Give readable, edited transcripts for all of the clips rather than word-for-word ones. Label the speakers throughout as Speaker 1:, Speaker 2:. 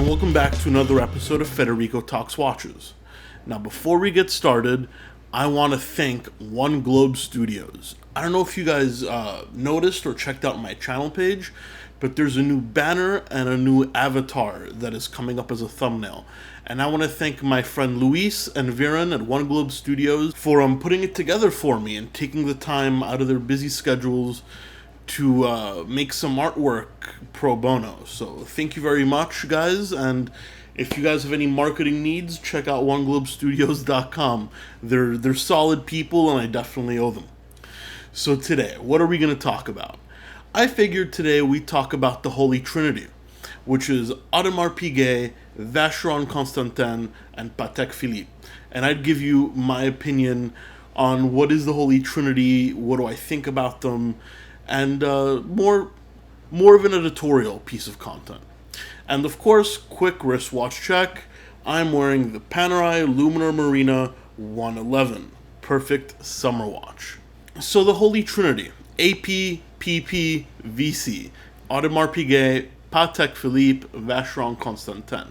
Speaker 1: welcome back to another episode of Federico Talks Watches. Now, before we get started, I want to thank One Globe Studios. I don't know if you guys noticed or checked out my channel page, but there's a new banner and a new avatar that is coming up as a thumbnail. And I want to thank my friend Luis and Viren at One Globe Studios for putting it together for me and taking the time out of their busy schedules to make some artwork pro bono. So thank you very much, guys, and if you guys have any marketing needs, check out oneglobestudios.com. They're solid people, and I definitely owe them. So today, what are we going to talk about? I figured today we'd talk about the Holy Trinity, which is Audemars Piguet, Vacheron Constantin, and Patek Philippe. And I'd give you my opinion on what is the Holy Trinity, what do I think about them, and more of an editorial piece of content. And of course, quick wristwatch check. I'm wearing the Panerai Luminar Marina 111. Perfect summer watch. So the Holy Trinity, AP, PP, VC, Audemars Piguet, Patek Philippe, Vacheron Constantin.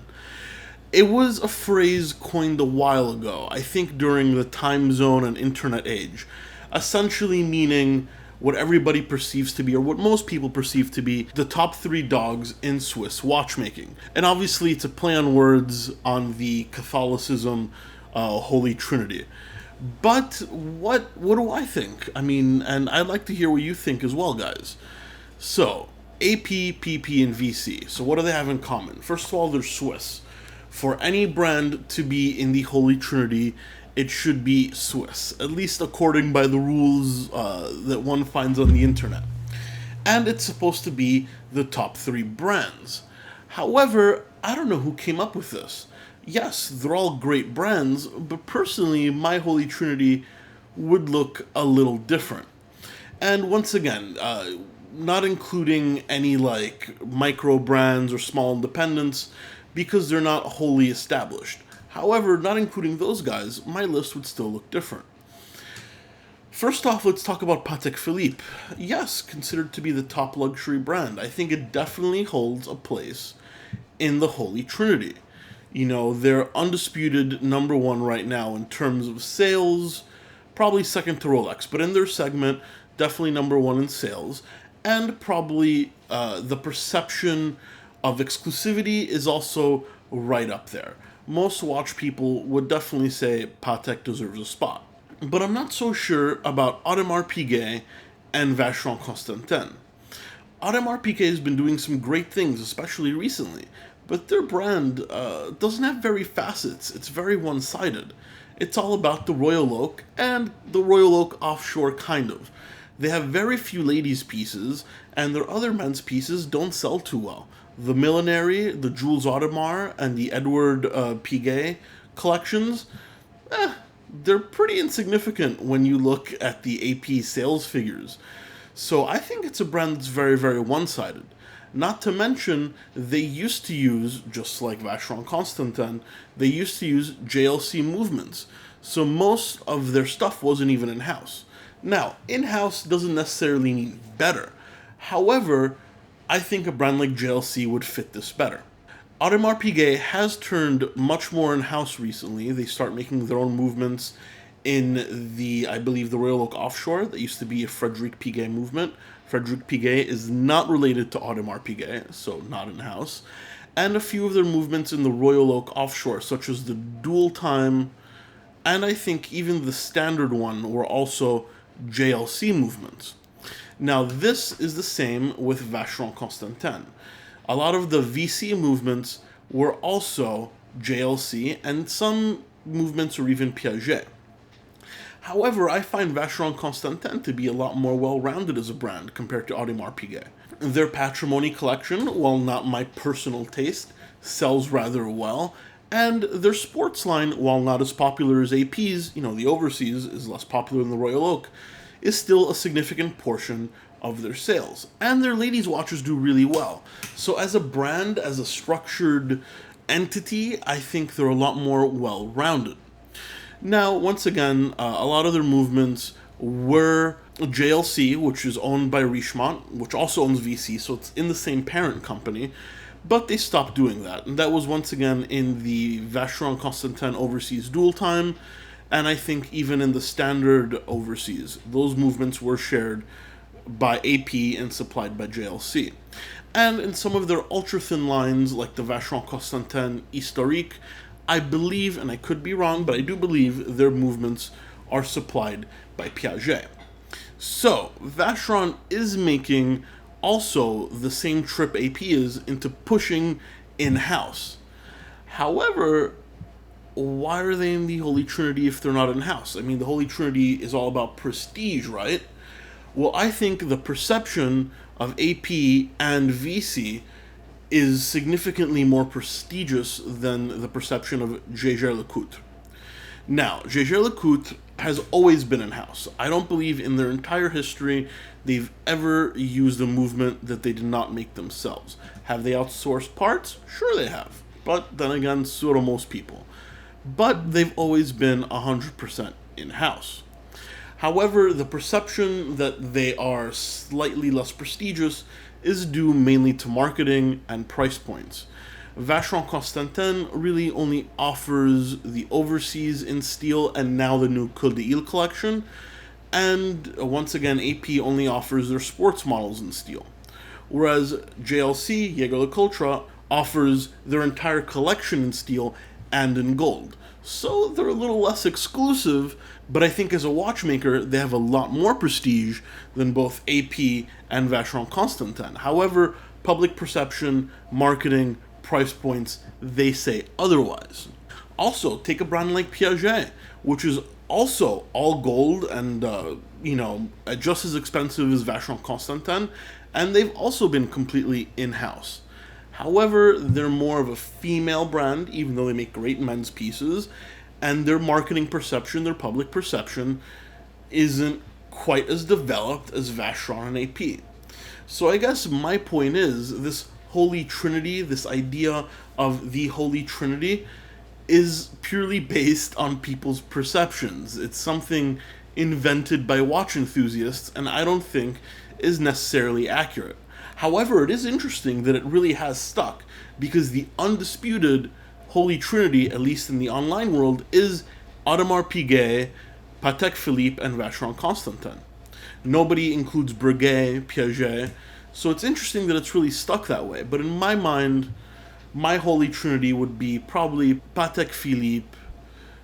Speaker 1: It was a phrase coined a while ago, I think during the time zone and internet age, essentially meaning what everybody perceives to be, or what most people perceive to be, the top three dogs in Swiss watchmaking. And obviously it's a play on words on the Catholicism Holy Trinity. But what do I think? I mean, and I'd like to hear what you think as well, guys. So, AP, PP, and VC. So what do they have in common? First of all, they're Swiss. For any brand to be in the Holy Trinity, it should be Swiss, at least according by the rules that one finds on the internet. And it's supposed to be the top three brands. However, I don't know who came up with this. Yes, they're all great brands, but personally, my Holy Trinity would look a little different. And once again, not including any like micro brands or small independents, because they're not wholly established. However, not including those guys, my list would still look different. First off, let's talk about Patek Philippe. Yes, considered to be the top luxury brand. I think it definitely holds a place in the Holy Trinity. You know, they're undisputed number one right now in terms of sales, probably second to Rolex, but in their segment, definitely number one in sales, and probably the perception of exclusivity is also right up there. Most watch people would definitely say Patek deserves a spot. But I'm not so sure about Audemars Piguet and Vacheron Constantin. Audemars Piguet has been doing some great things, especially recently, but their brand doesn't have very facets. It's very one-sided. It's all about the Royal Oak and the Royal Oak offshore, kind of. They have very few ladies' pieces, and their other men's pieces don't sell too well. The Millenary, the Jules Audemars, and the Edward Piguet collections, they're pretty insignificant when you look at the AP sales figures. So I think it's a brand that's very, very one-sided. Not to mention, they used to use, just like Vacheron Constantin, they used to use JLC movements. So most of their stuff wasn't even in-house. Now, in-house doesn't necessarily mean better. However, I think a brand like JLC would fit this better. Audemars Piguet has turned much more in-house recently. They start making their own movements in I believe, the Royal Oak Offshore. That used to be a Frederic Piguet movement. Frederic Piguet is not related to Audemars Piguet, so not in-house. And a few of their movements in the Royal Oak Offshore, such as the Dual Time, and I think even the standard one, were also JLC movements. Now, this is the same with Vacheron Constantin. A lot of the VC movements were also JLC, and some movements are even Piaget. However, I find Vacheron Constantin to be a lot more well-rounded as a brand compared to Audemars Piguet. Their Patrimony collection, while not my personal taste, sells rather well, and their sports line, while not as popular as AP's, the Overseas is less popular than the Royal Oak, is still a significant portion of their sales. And their ladies' watches do really well. So as a brand, as a structured entity, I think they're a lot more well-rounded. Now, once again, a lot of their movements were JLC, which is owned by Richemont, which also owns VC, so it's in the same parent company. But they stopped doing that, and that was once again in the Vacheron Constantin overseas dual time, and I think even in the standard overseas, those movements were shared by AP and supplied by JLC. And in some of their ultra-thin lines, like the Vacheron Constantin Historique, I believe, and I could be wrong, but I do believe their movements are supplied by Piaget. So, Vacheron is making also the same trip AP is into pushing in-house. However, why are they in the Holy Trinity if they're not in-house? I mean, the Holy Trinity is all about prestige, right? Well, I think the perception of AP and VC is significantly more prestigious than the perception of Jaeger LeCoultre. Now, Jaeger LeCoultre has always been in-house. I don't believe in their entire history they've ever used a movement that they did not make themselves. Have they outsourced parts? Sure they have. But then again, so do most people. But they've always been 100% in-house. However, the perception that they are slightly less prestigious is due mainly to marketing and price points. Vacheron Constantin really only offers the overseas in steel and now the new Cœur d'Île collection, and once again AP only offers their sports models in steel. Whereas JLC, Jaeger LeCoultre, offers their entire collection in steel and in gold. So they're a little less exclusive, but I think as a watchmaker, they have a lot more prestige than both AP and Vacheron Constantin. However, public perception, marketing, price points, they say otherwise. Also, take a brand like Piaget, which is also all gold and, just as expensive as Vacheron Constantin, and they've also been completely in-house. However, they're more of a female brand, even though they make great men's pieces, and their marketing perception, their public perception, isn't quite as developed as Vacheron and AP. So I guess my point is, this Holy Trinity, this idea of the Holy Trinity, is purely based on people's perceptions. It's something invented by watch enthusiasts, and I don't think is necessarily accurate. However, it is interesting that it really has stuck, because the undisputed Holy Trinity, at least in the online world, is Audemars Piguet, Patek Philippe, and Vacheron Constantin. Nobody includes Breguet, Piaget, so it's interesting that it's really stuck that way. But in my mind, my Holy Trinity would be probably Patek Philippe,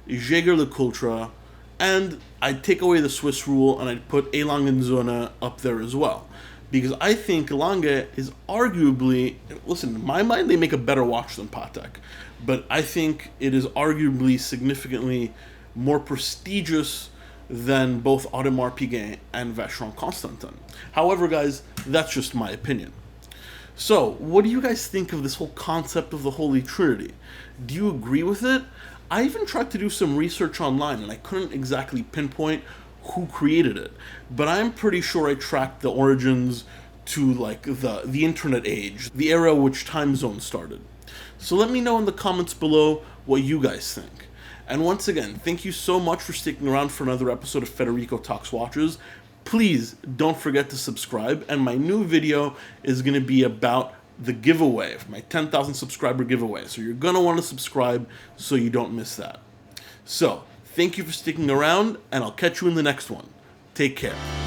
Speaker 1: Jaeger LeCoultre, and I'd take away the Swiss rule and I'd put A. Lange & up there as well. Because I think Lange is arguably, listen, in my mind, they make a better watch than Patek. But I think it is arguably significantly more prestigious than both Audemars Piguet and Vacheron Constantin. However, guys, that's just my opinion. So, what do you guys think of this whole concept of the Holy Trinity? Do you agree with it? I even tried to do some research online, and I couldn't exactly pinpoint who created it, but I'm pretty sure I tracked the origins to like the internet age, the era which time zone started. So let me know in the comments below what you guys think. And once again, thank you so much for sticking around for another episode of Federico Talks Watches. Please don't forget to subscribe, and my new video is going to be about the giveaway, my 10,000 subscriber giveaway. So you're going to want to subscribe so you don't miss that. So, thank you for sticking around, and I'll catch you in the next one. Take care.